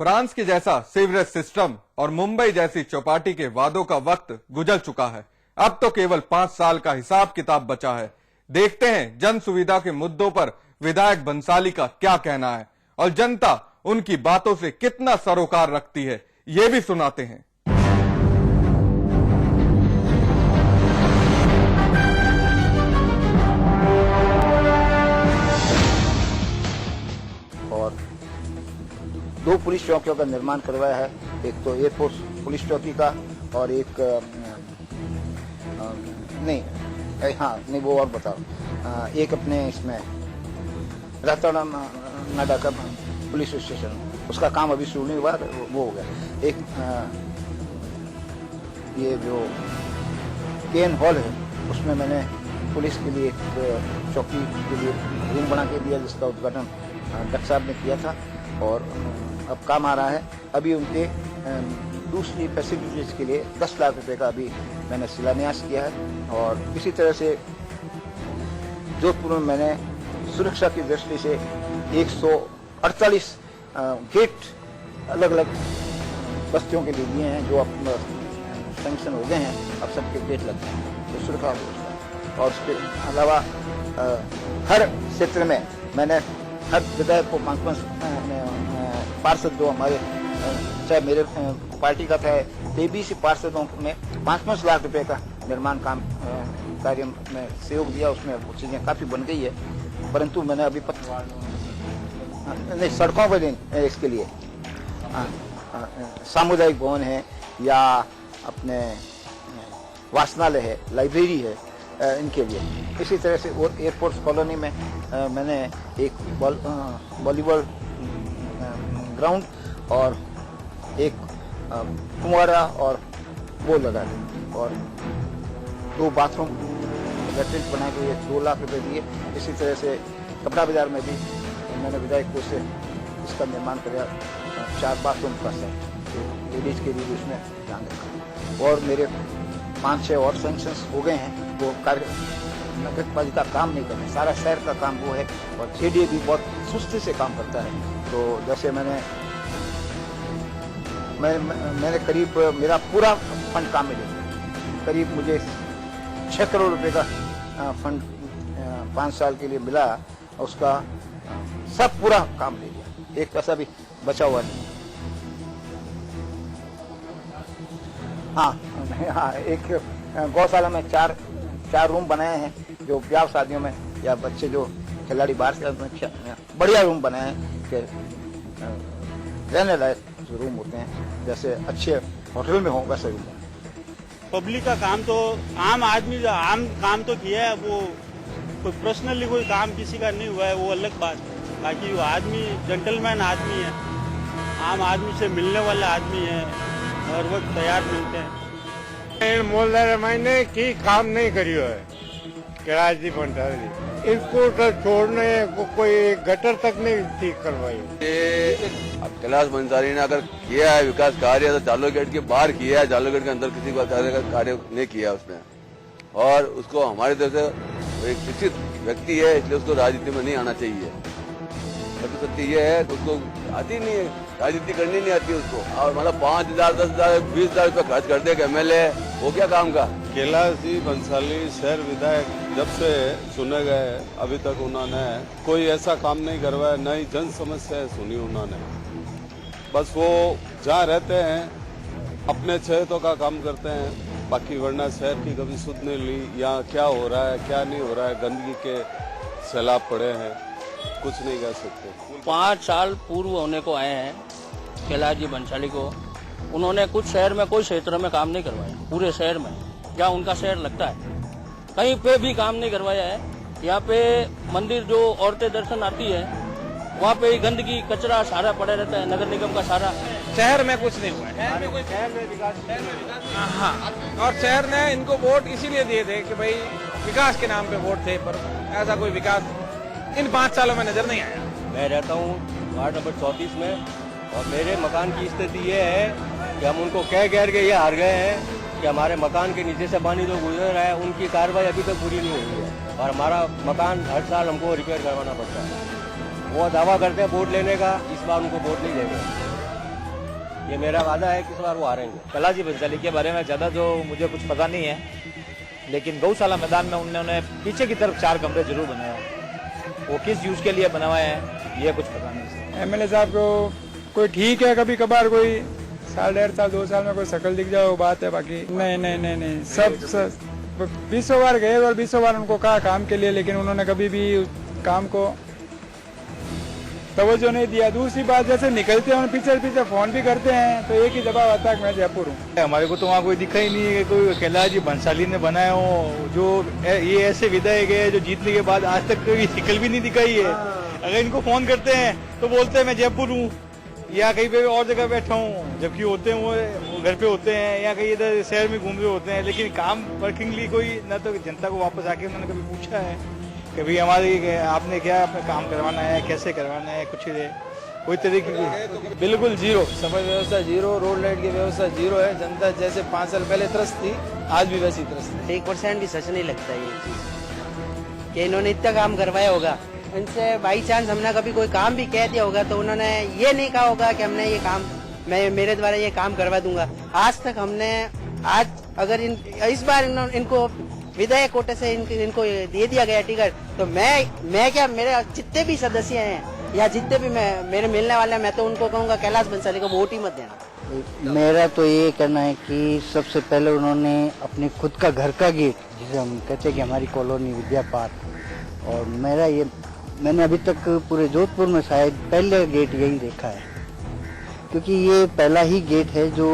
France के जैसा sewerage system और मुंबई जैसी चौपाटी के वादों का वक्त गुजर चुका है। अब तो केवल 5 साल का हिसाब किताब बचा है। देखते हैं जन सुविधा के मुद्दों पर विधायक बंसाली का क्या कहना है और जनता उनकी बातों से कितना सरोकार रखती है, ये भी सुनाते हैं। और 2 पुलिस चौकियों का निर्माण करवाया है, एक तो एयरफोर्स पुलिस चौकी का और एक नहीं वो और बताओ, एक अपने इसमें रातौड़ा नाडा का पुलिस स्टेशन, उसका काम अभी शुरू नहीं हुआ, वो हो गया। एक ये जो केन हॉल है उसमें मैंने पुलिस के लिए एक चौकी के लिए रूम बना के दिया, जिसका उद्घाटन डॉक्टर साहब ने किया था और अब काम आ रहा है। अभी उनके दूसरी फैसिलिटीज के लिए 10 लाख रुपए का अभी मैंने शिलान्यास किया है। और इसी तरह से जोधपुर में मैंने सुरक्षा की दृष्टि से 148 गेट अलग अलग बस्तियों के लिए दिए हैं, जो अब सैंक्शन हो गए हैं, अब सबके गेट लग गए हैं, तो सुरक्षा व्यवस्था। और उसके अलावा हर क्षेत्र में मैंने हर विधायक को 5-5 पार्षद जो हमारे, चाहे मेरे पार्टी का था, 23 पार्षदों में 5-5 लाख रुपए का निर्माण कार्य में सहयोग दिया। उसमें वो चीजें काफी बन गई है, परंतु मैंने अभी नहीं सड़कों पर नहीं, इसके लिए सामुदायिक भवन है या अपने वाचनालय है, लाइब्रेरी है, इनके लिए। इसी तरह से एयरफोर्स कॉलोनी में मैंने एक वॉलीबॉल ग्राउंड और एक फुवारा और वो लगा दी, और 2 बाथरूम लैट्रिन बना के 2 लाख रुपए दिए। इसी तरह से कपड़ा बाजार में भी मैंने विधायक को से इसका निर्माण कराया, 4 बाथरूम का सेट, लेडीज के लिए उसमें ध्यान रखा। और मेरे 5-6 और सैंक्शंस हो गए हैं, वो कार्य नगरपालिका काम नहीं कर रहे, सारा शहर का काम वो है। और जेडीए भी बहुत सुस्ती से काम करता है। तो जैसे मैंने करीब मेरा पूरा फंड काम में ले, करीब मुझे 6 करोड़ रुपए का फंड 5 साल के लिए मिला, उसका सब पूरा काम ले लिया, एक पैसा भी बचा हुआ नहीं। हाँ, एक गौशाला में 4 रूम बनाए हैं, जो ब्याह शादियों में या बच्चे जो खिलाड़ी बाहर से, बढ़िया रूम बनाए हैं कि रहने लायक जो रूम होते हैं, जैसे अच्छे होटल में हो वैसे रूम। पब्लिक का काम तो आम आदमी आम काम तो किया है, वो कोई पर्सनली कोई काम किसी का नहीं हुआ है, वो अलग बात है। बाकी वो आदमी जेंटलमैन आदमी है, आम आदमी से मिलने वाला आदमी है, हर वक्त तैयार मिलते हैं। मोलदार मायने की काम नहीं करियो है कैलाश जी भंडारी, इसको तो छोड़ने को कोई गटर तक नहीं ठीक करवाई। अब कैलाश भंडारी ने अगर किया है विकास कार्य तो जालो गेट के बाहर किया है, जालो गेट के अंदर किसी का कार्य नहीं किया उसने। और उसको हमारी तरफ से एक शिक्षित व्यक्ति है, इसलिए उसको राजनीति में नहीं आना चाहिए। सत्य ये है उसको आती नहीं है, राजनीति करनी नहीं आती उसको। और मतलब 5,000, 10,000, 20,000 रुपये खर्च कर देगा एमएलए, वो क्या काम का। कैलाश जी भंसाली शहर विधायक जब से चुने गए अभी तक उन्होंने कोई ऐसा काम नहीं करवाया, न ही जन समस्याएं सुनी उन्होंने। बस वो जहाँ रहते हैं अपने क्षेत्रों का काम करते हैं, बाकी वरना शहर की कभी सुध नहीं ली। यहाँ क्या हो रहा है क्या नहीं हो रहा है, गंदगी के सैलाब पड़े हैं, कुछ नहीं कह सकते। 5 साल पूर्व होने को आए हैं कैलाश जी भंसाली को, उन्होंने कुछ शहर में कोई क्षेत्र में काम नहीं करवाया, पूरे शहर में जहाँ उनका शहर लगता है कहीं पे भी काम नहीं करवाया है। यहाँ पे मंदिर जो औरतें दर्शन आती है, वहाँ पे गंदगी कचरा सारा पड़ा रहता है, नगर निगम का सारा। शहर में कुछ नहीं हुआ है, शहर में विकास। हाँ, और शहर ने इनको वोट इसीलिए दिए थे कि भाई विकास के नाम पे वोट थे, पर ऐसा कोई विकास इन 5 सालों में नजर नहीं आया। मैं रहता हूँ वार्ड नंबर 34 में, और मेरे मकान की स्थिति ये है कि हम उनको कह के ये हार गए हैं कि हमारे मकान के नीचे से पानी जो गुजर रहा है उनकी कार्रवाई अभी तक पूरी नहीं हुई है, और हमारा मकान हर साल हमको रिपेयर करवाना पड़ता है। वो दावा करते हैं वोट लेने का, इस बार उनको वोट नहीं देंगे। ये मेरा वादा है कि इस बार वो हारेंगे। कैलाश जी भंसाली के बारे में ज्यादा जो मुझे कुछ पता नहीं है, लेकिन गौशाला मैदान में उन्होंने पीछे की तरफ 4 कमरे जरूर बनाए हैं। वो किस यूज के लिए बनवाए हैं ये कुछ पता नहीं। एमएलए साहब को कोई ठीक है, कभी कभार कोई साल 1.5 साल 2 साल में कोई शक्ल दिख जाए वो बात है, बाकी नहीं सब 20 बार गए और 20 बार उनको कहा काम के लिए, लेकिन उन्होंने कभी भी काम को तवज्जो नहीं दिया। दूसरी बात, जैसे निकलते हैं पीछे फोन भी करते हैं तो एक ही जवाब आता है कि मैं जयपुर हूँ। हमारे को तो वहाँ कोई दिखा ही नहीं है कि कोई कैलाश जी भंसाली ने बनाया हो। जो ये ऐसे विधायक है जो जीतने के बाद आज तक कोई शिकल भी नहीं दिखाई है। अगर इनको फोन करते हैं तो बोलते हैं मैं जयपुर हूँ या कहीं पे और जगह बैठा हूँ, जबकि होते हैं वो घर पे होते हैं या कहीं इधर शहर में घूम रहे होते हैं। लेकिन काम वर्किंगली कोई न तो जनता को वापस आके उन्होंने कभी पूछा है कभी हमारी आपने क्या अपना काम करवाना है, कैसे करवाना है, कुछ कोई तरीके की बिल्कुल जीरो। सफाई व्यवस्था जीरो, रोड लाइट की व्यवस्था जीरो है। जनता जैसे 5 साल पहले त्रस्त थी आज भी वैसी त्रस्त है। 1% भी सच नहीं लगता ये चीज कि इन्होंने इतना काम करवाया होगा। इनसे बाई चांस हमने कभी कोई काम भी कह दिया होगा तो उन्होंने ये नहीं कहा होगा कि हमने ये काम मैं मेरे द्वारा ये काम करवा दूंगा। आज तक हमने अगर इस बार इनको विधायक कोटे से इनको दे दिया गया टिकट तो मैं क्या मेरे जितने भी सदस्य हैं या जितने भी मेरे मिलने वाले हैं मैं तो उनको कहूँगा कैलाश भंसाली को वोट ही मत देना। मेरा तो ये कहना है कि सबसे पहले उन्होंने अपने खुद का घर का गेट, जिसे हम कहते हैं कि हमारी कॉलोनी विद्या पार्क, और मैंने अभी तक पूरे जोधपुर में शायद पहले गेट यही देखा है, क्योंकि ये पहला ही गेट है जो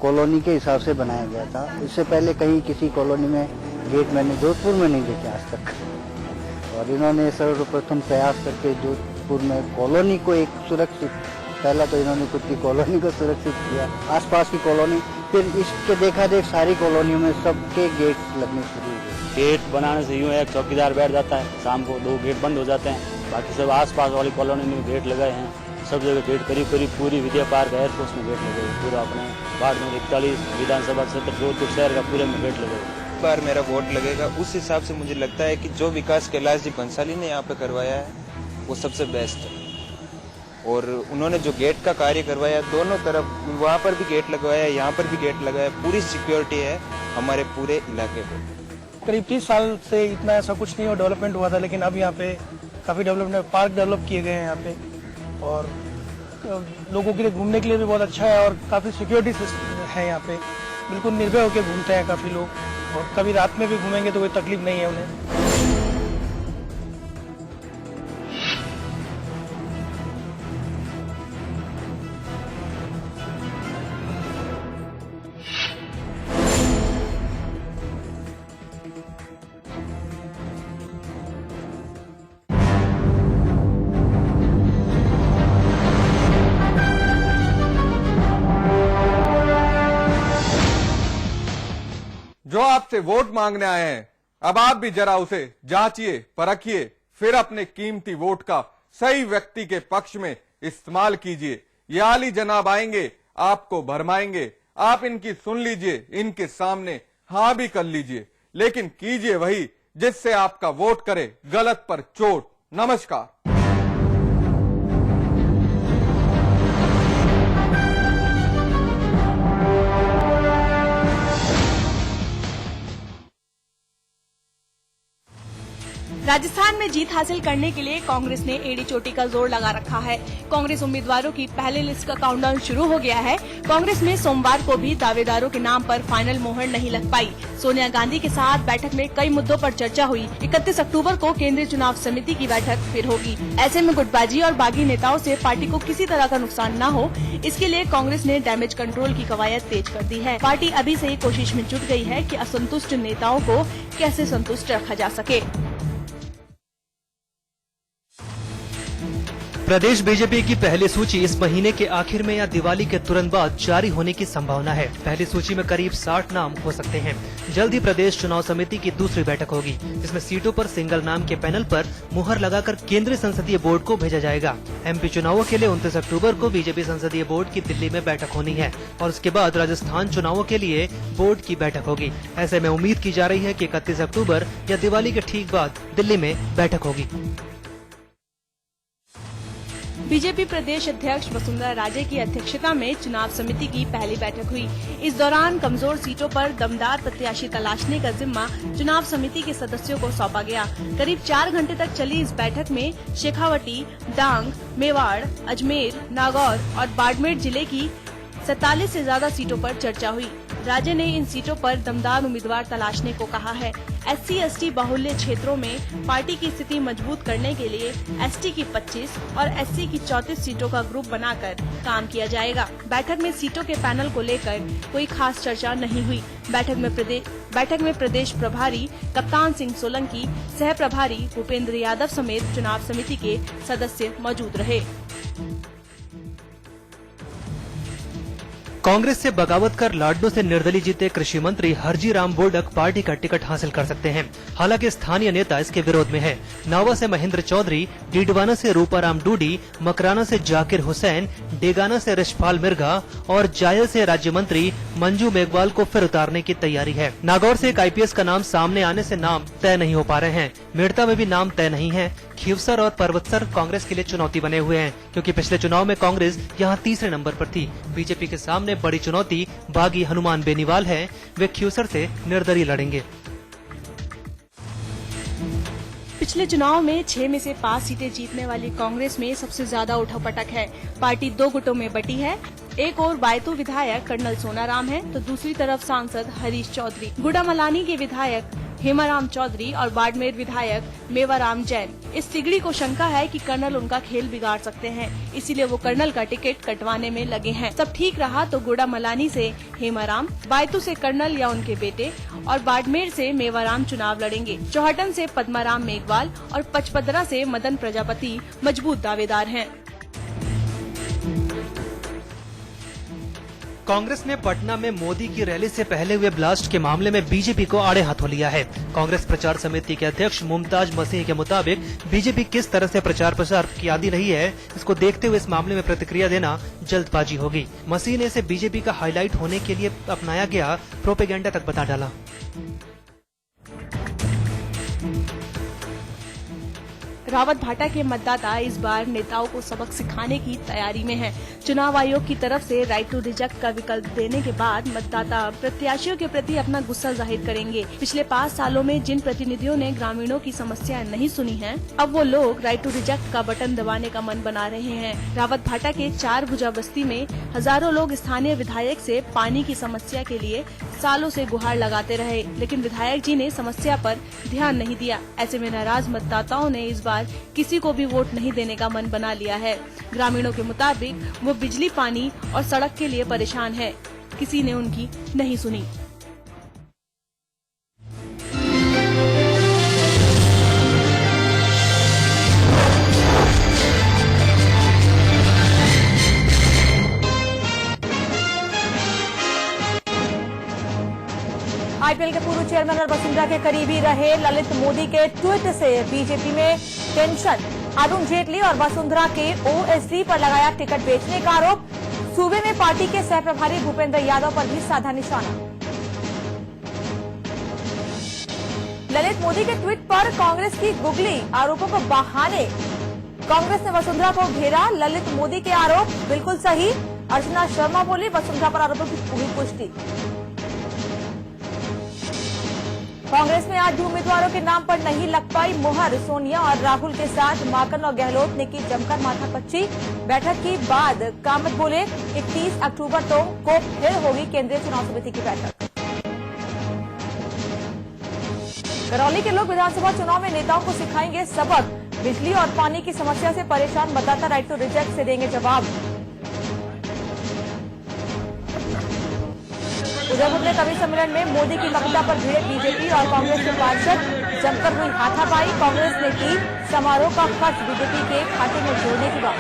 कॉलोनी के हिसाब से बनाया गया था। इससे पहले कहीं किसी कॉलोनी में गेट मैंने जोधपुर में नहीं देखे आज तक, और इन्होंने सर्वप्रथम प्रयास करके जोधपुर में कॉलोनी को एक सुरक्षित, पहला तो इन्होंने खुद की कॉलोनी को सुरक्षित किया, आसपास की कॉलोनी, फिर इसके देखा देख सारी कॉलोनियों में सबके गेट लगने शुरू हो गए। गेट बनाने से यूँ एक चौकीदार बैठ जाता है, शाम को 2 गेट बंद हो जाते हैं। बाकी सब आसपास वाली कॉलोनी में गेट लगाए हैं, सब जगह गेट करीब पूरी विद्या पार्क एयरफोर्स में गेट लगे, पूरा अपने वार्ड में 41 विधानसभा क्षेत्र जोधपुर शहर का पूरे में गेट लगे। बार मेरा वोट लगेगा, उस हिसाब से मुझे लगता है कि जो विकास कैलाश जी भंसाली ने यहाँ पे करवाया है वो सबसे बेस्ट है। और उन्होंने जो गेट का कार्य करवाया दोनों तरफ, वहाँ पर भी गेट लगवाया, यहाँ पर भी गेट लगाया, पूरी सिक्योरिटी है हमारे पूरे इलाके को। करीब 30 साल से इतना ऐसा कुछ नहीं हो डेवलपमेंट हुआ था, लेकिन अब यहाँ पे काफी डेवलपमेंट, पार्क डेवलप किए गए हैं यहाँ पे, और लोगों के लिए घूमने के लिए भी बहुत अच्छा है, और काफी सिक्योरिटी है यहाँ पे, बिल्कुल निर्भय होकर घूमते हैं काफी लोग, और कभी रात में भी घूमेंगे तो कोई तकलीफ नहीं है उन्हें। जो आपसे वोट मांगने आए हैं, अब आप भी जरा उसे जांचिए, परखिए, फिर अपने कीमती वोट का सही व्यक्ति के पक्ष में इस्तेमाल कीजिए। ये आली जनाब आएंगे, आपको भरमाएंगे, आप इनकी सुन लीजिए, इनके सामने हाँ भी कर लीजिए, लेकिन कीजिए वही जिससे आपका वोट करे गलत पर चोट। नमस्कार। राजस्थान में जीत हासिल करने के लिए कांग्रेस ने एड़ी चोटी का जोर लगा रखा है। कांग्रेस उम्मीदवारों की पहले लिस्ट का काउंटडाउन शुरू हो गया है। कांग्रेस में सोमवार को भी दावेदारों के नाम पर फाइनल मोहर नहीं लग पाई। सोनिया गांधी के साथ बैठक में कई मुद्दों पर चर्चा हुई। 31 अक्टूबर को केंद्रीय चुनाव समिति की बैठक फिर होगी। ऐसे में गुटबाजी और बागी नेताओं से पार्टी को किसी तरह का नुकसान न हो, इसके लिए कांग्रेस ने डैमेज कंट्रोल की कवायद तेज कर दी है। पार्टी अभी से ही कोशिश में जुट गई है कि असंतुष्ट नेताओं को कैसे संतुष्ट रखा जा सके। प्रदेश बीजेपी की पहली सूची इस महीने के आखिर में या दिवाली के तुरंत बाद जारी होने की संभावना है। पहली सूची में करीब 60 नाम हो सकते हैं। जल्द ही प्रदेश चुनाव समिति की दूसरी बैठक होगी, जिसमें सीटों पर सिंगल नाम के पैनल पर मुहर लगाकर केंद्रीय संसदीय बोर्ड को भेजा जाएगा। एमपी चुनावों के लिए 29 अक्टूबर को बीजेपी संसदीय बोर्ड की दिल्ली में बैठक होनी है, और उसके बाद राजस्थान चुनावों के लिए बोर्ड की बैठक होगी। ऐसे में उम्मीद की जा रही है कि 31 अक्टूबर या दिवाली के ठीक बाद दिल्ली में बैठक होगी। बीजेपी प्रदेश अध्यक्ष वसुंधरा राजे की अध्यक्षता में चुनाव समिति की पहली बैठक हुई। इस दौरान कमजोर सीटों पर दमदार प्रत्याशी तलाशने का जिम्मा चुनाव समिति के सदस्यों को सौंपा गया। करीब 4 घंटे तक चली इस बैठक में शेखावटी, डांग, मेवाड़, अजमेर, नागौर और बाड़मेर जिले की 47 से ज्यादा सीटों पर चर्चा हुई। राजे ने इन सीटों पर दमदार उम्मीदवार तलाशने को कहा है। SC/ST बाहुल्य क्षेत्रों में पार्टी की स्थिति मजबूत करने के लिए ST की 25 और SC की 34 सीटों का ग्रुप बनाकर काम किया जाएगा। बैठक में सीटों के पैनल को लेकर कोई खास चर्चा नहीं हुई। बैठक में प्रदेश प्रभारी कप्तान सिंह सोलंकी, सह प्रभारी भूपेंद्र यादव समेत चुनाव समिति के सदस्य मौजूद रहे। कांग्रेस से बगावत कर लाडनू से निर्दलीय जीते कृषि मंत्री हरजी राम बोडक पार्टी का टिकट हासिल कर सकते हैं। हालांकि स्थानीय नेता इसके विरोध में है। नावा से महेंद्र चौधरी, डीडवाना से रूपाराम डूडी, मकराना से जाकिर हुसैन, डेगाना से रिशपाल मिर्गा और जायल से राज्य मंत्री मंजू मेघवाल को फिर उतारने की तैयारी है। नागौर से एक IPS का नाम सामने आने से नाम तय नहीं हो पा रहे हैं। मेड़ता में भी नाम तय नहीं है। खीवसर और पर्वतसर कांग्रेस के लिए चुनौती बने हुए हैं, क्योंकि पिछले चुनाव में कांग्रेस यहां तीसरे नंबर पर थी। बीजेपी के सामने बड़ी चुनौती बागी हनुमान बेनीवाल है। वे खीवसर से निर्दलीय लड़ेंगे। पिछले चुनाव में 6 में से 5 सीटें जीतने वाली कांग्रेस में सबसे ज्यादा उठापटक है। पार्टी 2 गुटों में बटी है। एक और बायतू विधायक कर्नल सोनाराम है, तो दूसरी तरफ सांसद हरीश चौधरी, गुड़ामलानी के विधायक हेमाराम चौधरी और बाड़मेर विधायक मेवाराम जैन। इस तिगड़ी को शंका है कि कर्नल उनका खेल बिगाड़ सकते हैं, इसीलिए वो कर्नल का टिकट कटवाने में लगे हैं। सब ठीक रहा तो गुड़ामलानी से हेमाराम, बायतू से कर्नल या उनके बेटे और बाड़मेर से मेवाराम चुनाव लड़ेंगे। चौहटन से पद्माराम मेघवाल और पचपदरा से मदन प्रजापति मजबूत दावेदार हैं। कांग्रेस ने पटना में मोदी की रैली से पहले हुए ब्लास्ट के मामले में बीजेपी को आड़े हाथों लिया है। कांग्रेस प्रचार समिति के अध्यक्ष मुमताज मसीह के मुताबिक बीजेपी किस तरह से प्रचार प्रसार की आदी रही है, इसको देखते हुए इस मामले में प्रतिक्रिया देना जल्दबाजी होगी। मसीह ने इसे बीजेपी का हाईलाइट होने के लिए अपनाया गया प्रोपेगेंडा तक बता डाला। रावत भाटा के मतदाता इस बार नेताओं को सबक सिखाने की तैयारी में हैं। चुनाव आयोग की तरफ से राइट टू रिजेक्ट का विकल्प देने के बाद मतदाता प्रत्याशियों के प्रति अपना गुस्सा जाहिर करेंगे। पिछले 5 सालों में जिन प्रतिनिधियों ने ग्रामीणों की समस्याएं नहीं सुनी हैं, अब वो लोग राइट टू रिजेक्ट का बटन दबाने का मन बना रहे हैं। रावत भाटा के 4 भुजा बस्ती में हजारों लोग स्थानीय विधायक से पानी की समस्या के लिए सालों से गुहार लगाते रहे, लेकिन विधायक जी ने समस्या पर ध्यान नहीं दिया। ऐसे में नाराज मतदाताओं ने इस बार किसी को भी वोट नहीं देने का मन बना लिया है। ग्रामीणों के मुताबिक वो बिजली, पानी और सड़क के लिए परेशान है। किसी ने उनकी नहीं सुनी। IPL के पूर्व चेयरमैन और वसुंधरा के करीबी रहे ललित मोदी के ट्वीट से बीजेपी में टेंशन। अरुण जेटली और वसुंधरा के OSD पर लगाया टिकट बेचने का आरोप। सूबे में पार्टी के सह प्रभारी भूपेंद्र यादव पर भी साधा निशाना। ललित मोदी के ट्वीट पर कांग्रेस की गुगली, आरोपों को बहाने कांग्रेस ने वसुंधरा को घेरा। ललित मोदी के आरोप बिल्कुल सही, अर्चना शर्मा बोली। वसुंधरा पर आरोपों की पूरी पुष्टि। कांग्रेस में आज भी उम्मीदवारों के नाम पर नहीं लग पाई मुहर। सोनिया और राहुल के साथ माकन और गहलोत ने की जमकर माथापच्ची। बैठक के बाद कामत बोले 31 अक्टूबर को फिर होगी केंद्रीय चुनाव समिति की बैठक। करौली के लोग विधानसभा चुनाव में नेताओं को सिखाएंगे सबक। बिजली और पानी की समस्या से परेशान मतदाता राइट टू रिजेक्ट से देंगे जवाब। उदयपुर में कवि सम्मेलन में मोदी की कविता पर भिड़े बीजेपी और कांग्रेस के पार्षद। जमकर हुई हाथापाई। कांग्रेस ने की समारोह का खर्च बीजेपी के खाते में जोड़ने की बात।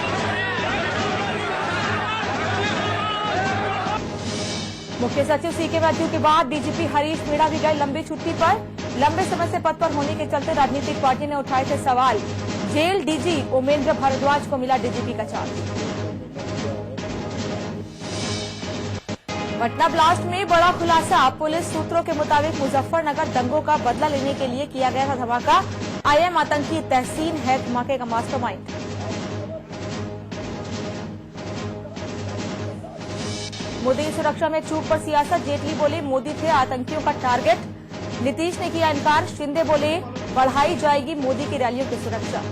मुख्य सचिव CK मैथ्यू के बाद डीजीपी हरीश मीणा भी गए लंबी छुट्टी पर। लंबे समय से पद पर होने के चलते राजनीतिक पार्टी ने उठाए थे सवाल। जेल डीजी उमेंद्र भारद्वाज को मिला डीजीपी का चार्ज। पटना ब्लास्ट में बड़ा खुलासा। पुलिस सूत्रों के मुताबिक मुजफ्फरनगर दंगों का बदला लेने के लिए किया गया था धमाका। IM आतंकी तहसीन है धमाके का मास्टरमाइंड। मोदी की सुरक्षा में चूक पर सियासत। जेटली बोले मोदी थे आतंकियों का टारगेट। नीतीश ने किया इनकार। शिंदे बोले बढ़ाई जाएगी मोदी की रैलियों की सुरक्षा।